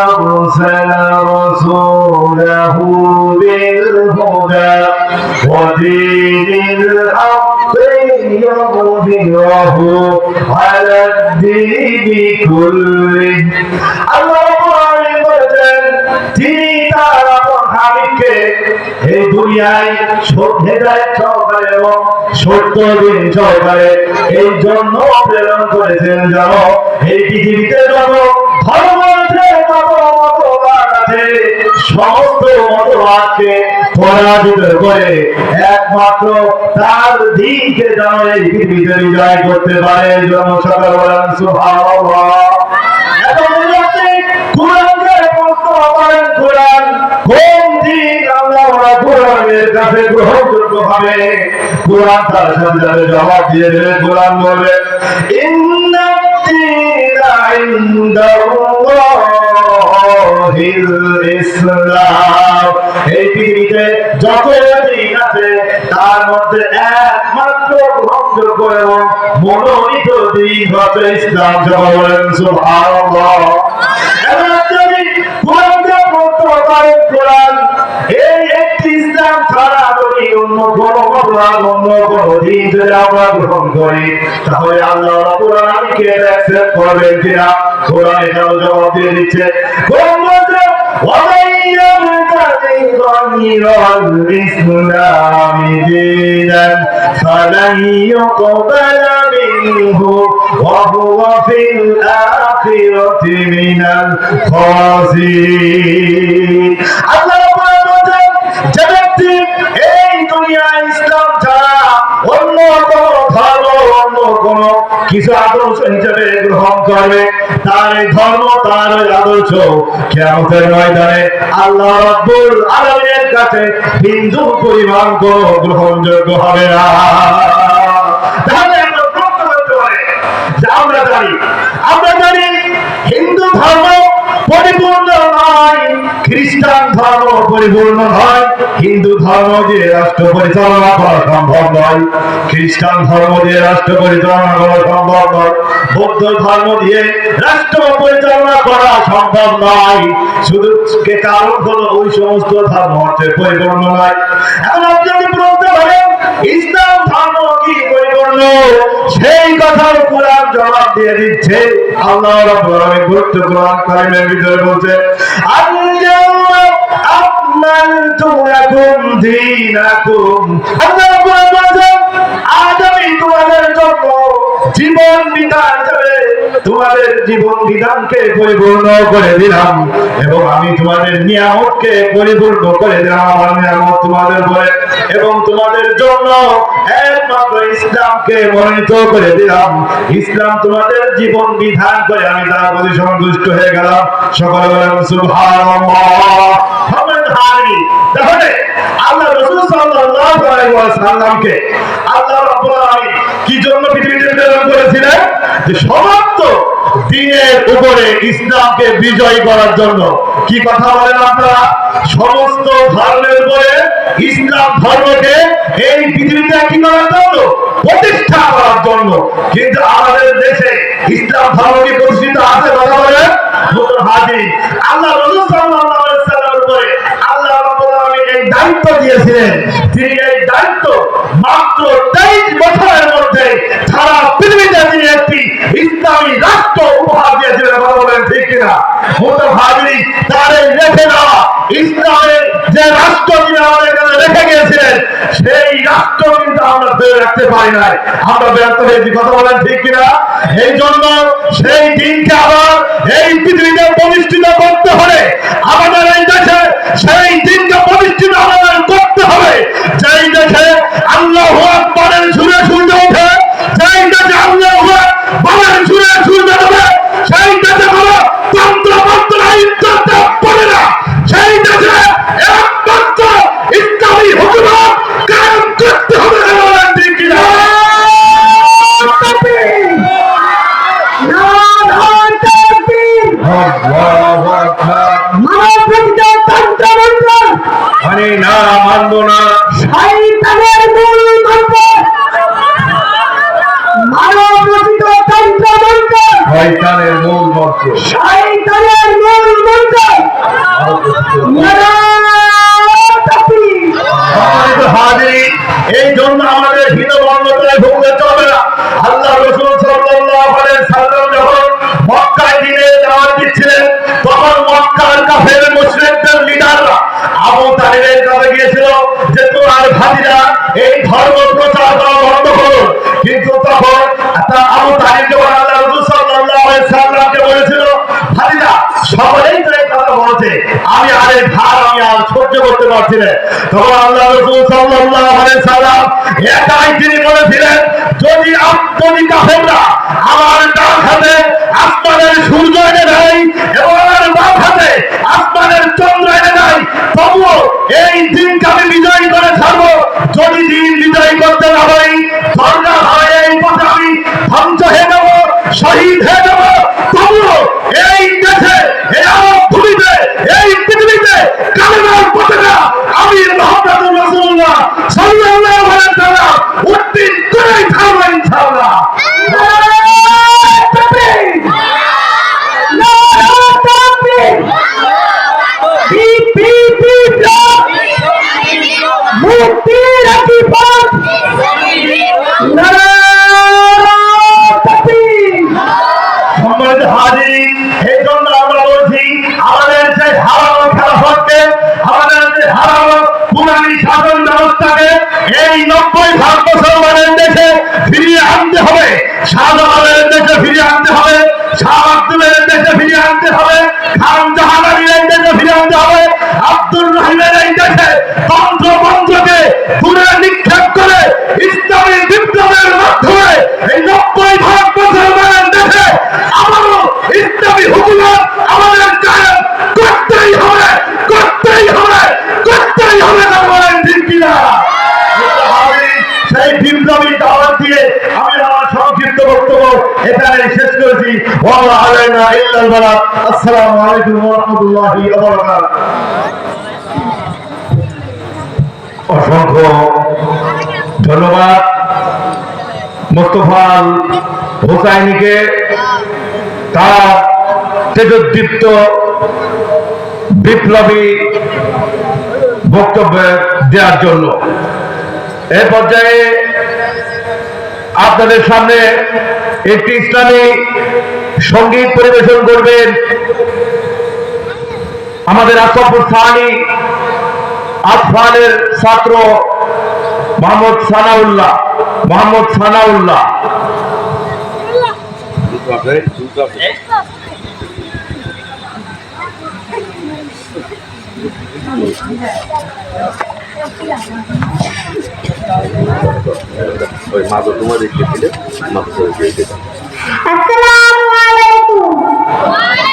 أرسل رسوله بالهدى ودين الحق ليظهره على الدين كله তিনি তার আপন হাবিবকে এই দুনিয়ায় হেদায়েত সহকারে এবং সত্য দিন সহকারে এই জন্য প্রেরণ করেছেন যেন এই পৃথিবীতে যত ধর্ম আছে তত মতবাদ আছে সমস্ত মতবাদকে পরাজিত করে একমাত্র তার দিনকে যেন এই পৃথিবীতে বিজয় করতে পারে এই জন্য সকল বলেন সুবহানাল্লাহ। এখন কোরআনকে প্রশ্ন করেন কোরআন কোন দিন আল্লাহ কোরআনের কাছে গ্রহণযোগ্য হবে কোরআন তার সাথে জবাব দিয়ে দেবে কোরআন বলবে ইন্নাদ্দীনা ইনদাল্লাহিল ইসলাম এই পৃথিবীতে যত দিন আছে তার মধ্যে একমাত্র গ্রহণযোগ্য এবং মনোনীত দিন হচ্ছে ইসলাম। সবাই বলেন সুবহানাল্লাহ। এই একটি ইসলাম ছাড়া যদি অন্য কোনো মতবাদ অন্য কোনো দিন যদি আমরা গ্রহণ করি তাহলে আল্লাহ রাব্বুল আলামিনকে অ্যাকসেপ্ট করবেন কিনা কোরআন এটাও জবাব দিয়ে দিচ্ছে। কোরআন বলছে وَمَن يَبْتَغِ غَيْرَ الْإِسْلَامِ دِينًا فَلَن يُقْبَلَ مِنْهُ وَهُوَ فِي الْآخِرَةِ مِنَ الْخَاسِرِينَ। আল্লাহ রাব্বুল বলেন যে ব্যক্তি এই দুনিয়ায় ইসলাম ছাড়া অন্য কোন ধর্ম অন্য কোন কিছু আদর্শ হিসেবে গ্রহণ করবে তার এই ধর্ম তার আদর্শ কিয়ামতের ময়দানে আল্লাহ রাব্বুল আলামিনের কাছে বিন্দু পরিমাণ কোন গ্রহণযোগ্য হবে না। তাহলে আমরা প্রশ্ন করতে পারি যে আমরা জানি হিন্দু ধর্ম পরিপূর্ণ নয় খ্রিস্টান ধর্ম পরিপূর্ণ নয় হিন্দু ধর্ম দিয়ে রাষ্ট্র পরিচালনা করা সম্ভব নয় খ্রিস্টান ধর্ম দিয়ে রাষ্ট্র পরিচালনা করা সম্ভব নয় বৌদ্ধ ধর্ম দিয়ে রাষ্ট্র পরিচালনা করা সম্ভব নয় শুধু কারণ হলো ওই সমস্ত ধর্ম হচ্ছে পরিপূর্ণ নয়। এখন আপনি যদি প্রশ্ন করেন ইসলাম ধর্ম কি পরিপূর্ণ সেই কথার কোরআন জবাব দিয়ে দিচ্ছে। আল্লাহ রাব্বুল আলামিন গুরুত্ব কোরআন কারীমের ভিতরে বলছে আল-ইয়াওমা আকমালতু লাকুম দীনাকুম। আল্লাহ রাব্বুল আলামিন বলেন আজ আমি তোমাদের জন্য জীবন বিধান তোমাদের জীবন বিধানকে পরিপূর্ণ করে দিলাম এবং আমি তোমাদের নিয়ামতকে পরিপূর্ণ করে দিলাম আমার নিয়ামত তোমাদের উপরে এবং তোমাদের জন্য একমাত্র ইসলামকে মনোনীত করে দিলাম ইসলাম তোমাদের জীবন বিধান করে আমি তার প্রতি সন্তুষ্ট হয়ে গেলাম। সকলে বলেন সুবহানাল্লাহ। তাহলে আল্লাহ রাসূল সাল্লাল্লাহু আলাইহি ওয়াসাল্লামকে আল্লাহ রাব্বুল আলামিন কি জন্য পৃথিবীতে প্রেরণ করেছিলেন যে সমস্ত দ্বীনের উপরে ইসলামকে বিজয় করার জন্য। কি কথা বলেন আপনারা সমস্ত ধর্মের উপরে ইসলাম ধর্মকে এই পৃথিবীতে কি করার জন্য প্রতিষ্ঠা করার জন্য। কিন্তু আমাদের দেশে ইসলাম ধর্ম কি প্রতিষ্ঠিত আছে কথা বলেন হাজির আল্লাহ রাসূল সাল্লাল্লাহু আলাইহি ওয়াসাল্লামের উপরে আল্লাহ রাব্বুল আলামিন এই দায়িত্ব দিয়েছিলেন তিনি এই দায়িত্ব মাত্র 23 বছরের মধ্যে সারা পৃথিবীতে তিনি একটি ইসলামী রাষ্ট্র উপহার দিয়েছিলেন কথা বলেন ঠিক কিনা হাজির তার এই রেখে দেওয়া ইসলামের যে রাষ্ট্র তিনি আমাদের কাছে রেখে গিয়েছিলেন সেই রাষ্ট্র কিন্তু আমরা ধরে রাখতে পারি নাই আমরা ব্যর্থ হয়েছি কথা বলেন ঠিক কিনা। এই জন্য সেই দিনকে আবার এই পৃথিবীতে প্রতিষ্ঠিত করতে হলে আমাদের এই দেশে সেই দিনকে প্রতিষ্ঠিত আমাদের করতে হবে যেই দেশে আল্লাহু আকবারের সুরে সূর্য ওঠে যেই দেশে আল্লাহু আকবারের সুরে সূর্য ওঠে সেই দেশে কোনো তন্ত্র মন্ত্র ইজ্জত পড়ে না সেই দেশে একমাত্র ইসলামী হুকুমত কায়েম করতে হবে ঠিক কিনা। মানে না মানব না শয়তানের মূল মন্ত্র মানব রচিত তন্ত্র মন্ত্র শয়তানের মূল মন্ত্র করতে পারছিলেন। তখন আল্লাহ রাসূল সাল্লাল্লাহু আলাইহি সাল্লাম এটাই তিনি বলেছিলেন, যদি কাফেররা আমার ডান হাতে আসমানের সূর্য এনে দেয় এবং আমার বাম হাতে আসমানের চন্দ্র এনে দেয়, তবুও এই দিনকে আমি বিজয়ী করে ছাড়বো। যদি দিন বিজয়ী করতে না পারি, দরকার হয় এই পথে আমি ধ্বংস হয়ে যাবো, শহীদ হয়ে যাবো, তবুও এই দেশে, এই আরব ভূমিতে, এই পৃথিবীতে কালেমার পতাকা আমি মুহাম্মদুর রাসূলুল্লাহ সাল্লাল্লাহু আলাইহি ওয়াসাল্লাম উত্তীন করেই ছাড়বো ইনশাআল্লাহ। এই 90 মুসলমানের দেশে ফিরিয়ে আনতে হবে, শাহজালালের দেশে ফিরিয়ে আনতে হবে, শাহ আব্দুলের দেশে ফিরিয়ে আনতে হবে, খান জাহানারীর দেশে ফিরিয়ে আনতে হবে, আব্দুর রহিমের এই দেশে তন্ত্র মন্ত্রকে দূরে নিক্ষেপ করে ইসলামী বিপ্লবের মাধ্যমে এই 90 মুসলমানের দেশে আবারও ইসলামী হুকুমত আমাদের কায়েম করতেই হবে, করতেই হবে, করতেই হবে। বলেন ঠিক কিনা? সেই বিপ্লবী দাওয়াত দিয়ে আমি আমার সংক্ষিপ্ত বক্তব্য এখানে শেষ করেছি। ওয়া আলাইনা ইল্লাল বালাগ। আসসালামু আলাইকুম ওয়া রাহমাতুল্লাহি ওয়া বারাকাতুহু। অসংখ্য ধন্যবাদ মোস্তফা হোসাইনিকে তার তেজোদ্দীপ্ত বিপ্লবী বক্তব্য দেওয়ার জন্য। এ পর্যায়ে আপনাদের সামনে একটি ইসলামী সঙ্গীত পরিবেশন করবেন আমাদের আসফুর সানি আফফানের ছাত্র মোহাম্মদ সানাউল্লাহ। আসসালামু আলাইকুম।